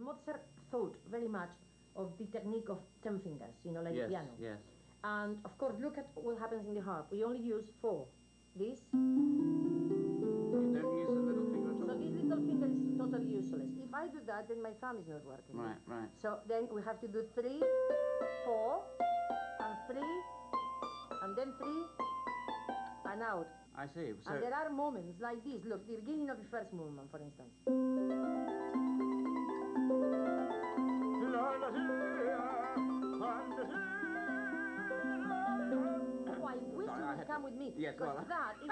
Mozart thought very much of the technique of 10 fingers, you know, like the piano. Yes. And of course, look at what happens in the harp. We only use 4. This. You don't use the little finger at all? So this little finger is totally useless. If I do that, then my thumb is not working. Right, right. So then we have to do 3, 4, and 3, and then 3, and out. I see. So And there are moments like this. Look, the beginning of the first movement, for instance. Oh, I wish you would come with me. Yes, because well, that is,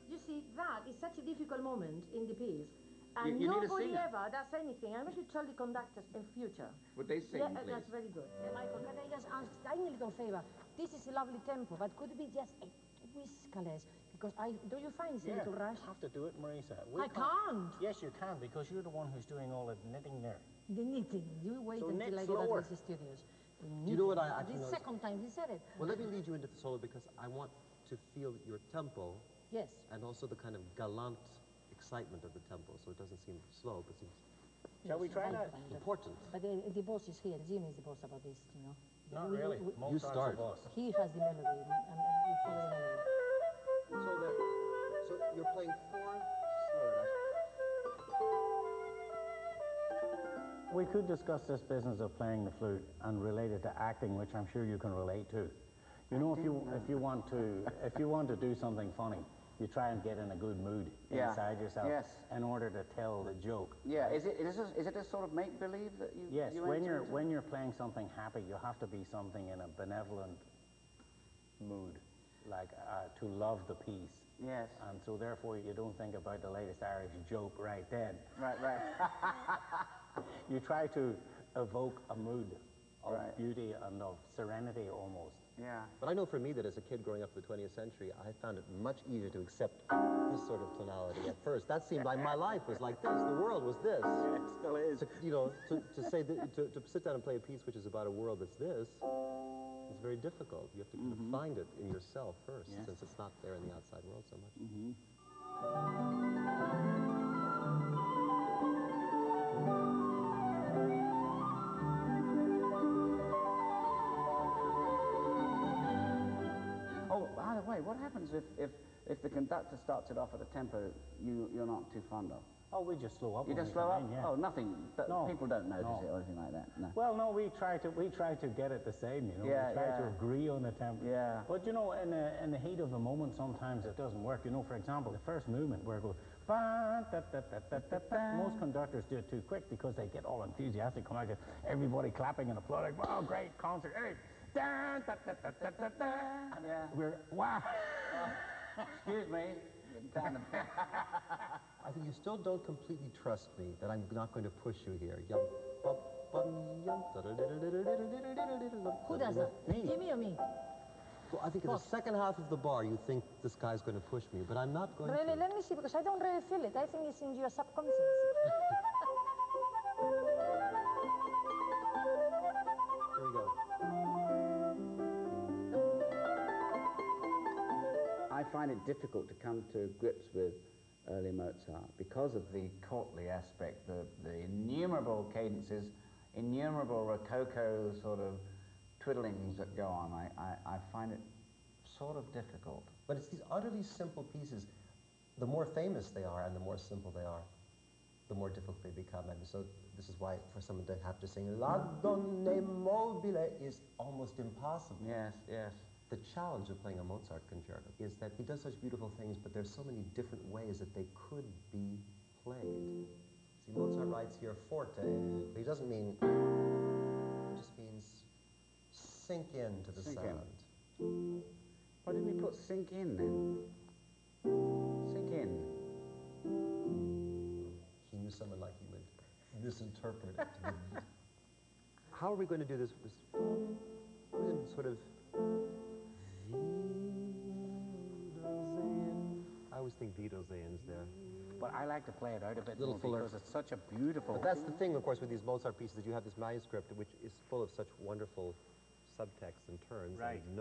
you see, that is such a difficult moment in the piece. And you need a nobody singer. ever does anything. I'm going to tell the conductors in future. Would they sing, Yeah, please? that's very good. Michael, can I just ask a tiny little favor? This is a lovely tempo, but could it be just a whisker less? Because do you find it's a little rush? You have to do it, Marisa. I can't. Yes, you can, because you're the one who's doing all the knitting there. The knitting. You wait So until knit I get out slower. of the studios. Do you know what I actually The noticed? second time he said it. Well, let me lead you into the solo because I want to feel your tempo. Yes. And also the kind of gallant excitement of the tempo, so it doesn't seem slow, but seems Shall we try that? important. But the boss is here. Jimmy is the boss about this, you know. Not really. You start. He has the melody, and we follow the melody. So you're playing 4 slurred. We could discuss this business of playing the flute and relate it to acting, which I'm sure you can relate to. You know, if you want to do something funny, you try and get in a good mood inside yourself in order to tell the joke. Yeah, is it a sort of make-believe that you Yes, you when enter into? when you're playing something happy, you have to be something in a benevolent mood, like to love the piece. Yes. And so therefore you don't think about the latest Irish joke right then. Right, right. You try to evoke a mood of Right. beauty and of serenity almost. Yeah. But I know for me that as a kid growing up in the 20th century, I found it much easier to accept this sort of tonality at first. That seemed like my life was like this, the world was this. Yeah, it still is. To, you know, to say that, to sit down and play a piece which is about a world that's this is very difficult. You have to kind of find it in yourself first, since it's not there in the outside world so much. Oh, by the way, what happens if the conductor starts it off at a tempo you're not too fond of? Oh, we just slow up. You when just we slow come up? in, yeah. Oh, nothing. No. People don't notice No. it or anything like that. No. Well, no, we try to get it the same, you know. Yeah, we try to yeah. agree on the tempo. Yeah. But you know, in the heat of the moment, sometimes it doesn't work. You know, for example, the first movement where it goes, ba, da, da, da, da, da, da. Most conductors do it too quick because they get all enthusiastic, come out, everybody clapping and applauding. Wow, great concert! Hey, da, da, da, da, da, da, da. Yeah. We're wow. Excuse me. Down the I think you still don't completely trust me that I'm not going to push you here. Who does that? Me. Jimmy or me? Well, I think in the second half of the bar, you think this guy's going to push me, but I'm not going Really, to. let me see, because I don't really feel it. I think it's in your subconscious. Here we go. I find it difficult to come to grips with early Mozart because of the courtly aspect, the innumerable cadences, innumerable rococo sort of twiddlings that go on. I find it sort of difficult. But it's these utterly simple pieces. The more famous they are and the more simple they are, the more difficult they become. And so this is why for someone to have to sing La Donna Mobile is almost impossible. Yes, yes. The challenge of playing a Mozart concerto is that he does such beautiful things, but there's so many different ways that they could be played. See, Mozart writes here forte, but he doesn't mean, it just means sink into the Sink sound. in. Why didn't he put sink in then? Sink in. He knew someone like you would misinterpret it. How are we going to do this? We're going to sort of... I always think Wiedersehen's there. But I like to play it out a bit Little more fuller. because it's such a beautiful. But that's the thing, of course, with these Mozart pieces, that you have this manuscript which is full of such wonderful subtext and turns, Right. and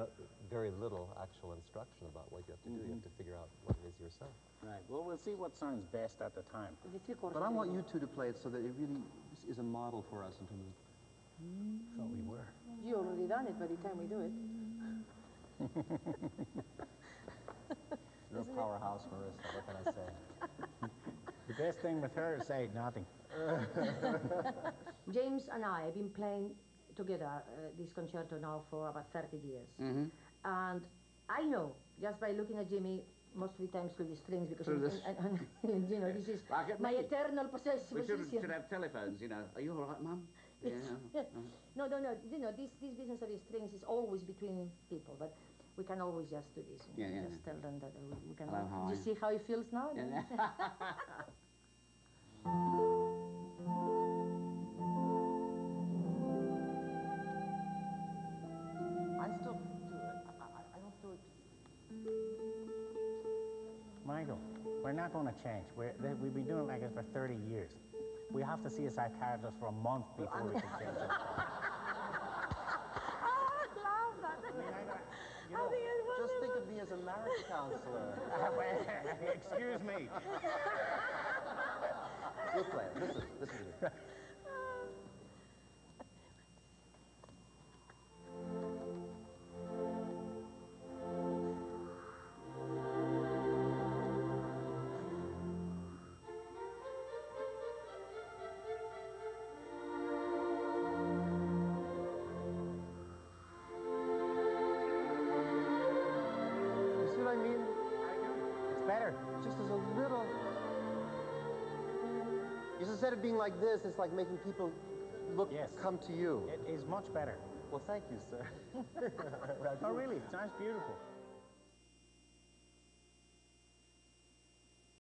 very little actual instruction about what you have to do. You have to figure out what it is yourself. Right. Well, we'll see what sounds best at the time. But I want you two to play it so that it really is a model for us in terms of... Thought we were. You already done it by the time we do it. You're a powerhouse, Marissa. What can I say? The best thing with her is say nothing. James and I have been playing together this concerto now for about 30 years. And I know, just by looking at Jimmy, most of the time through the strings, because and, you know, this is my eternal possession. We should have telephones, you know. Are you all right, Mum? Yeah. No. You know, this business of the strings is always between people, but we can always just do this. You know, just tell them that we can. Hello, how do you see how it feels now? I still do it. I don't do it... Michael, we're not going to change. We've been doing it like this for 30 years. We have to see a psychiatrist for a month before we can change it. I love that. You know, Just think of me as a marriage counselor. excuse me. We'll play it. Listen to me. I mean, It's better. just as a little... Just instead of being like this, it's like making people look, Yes. come to you. It is much better. Well, thank you, sir. Oh, really? It sounds beautiful.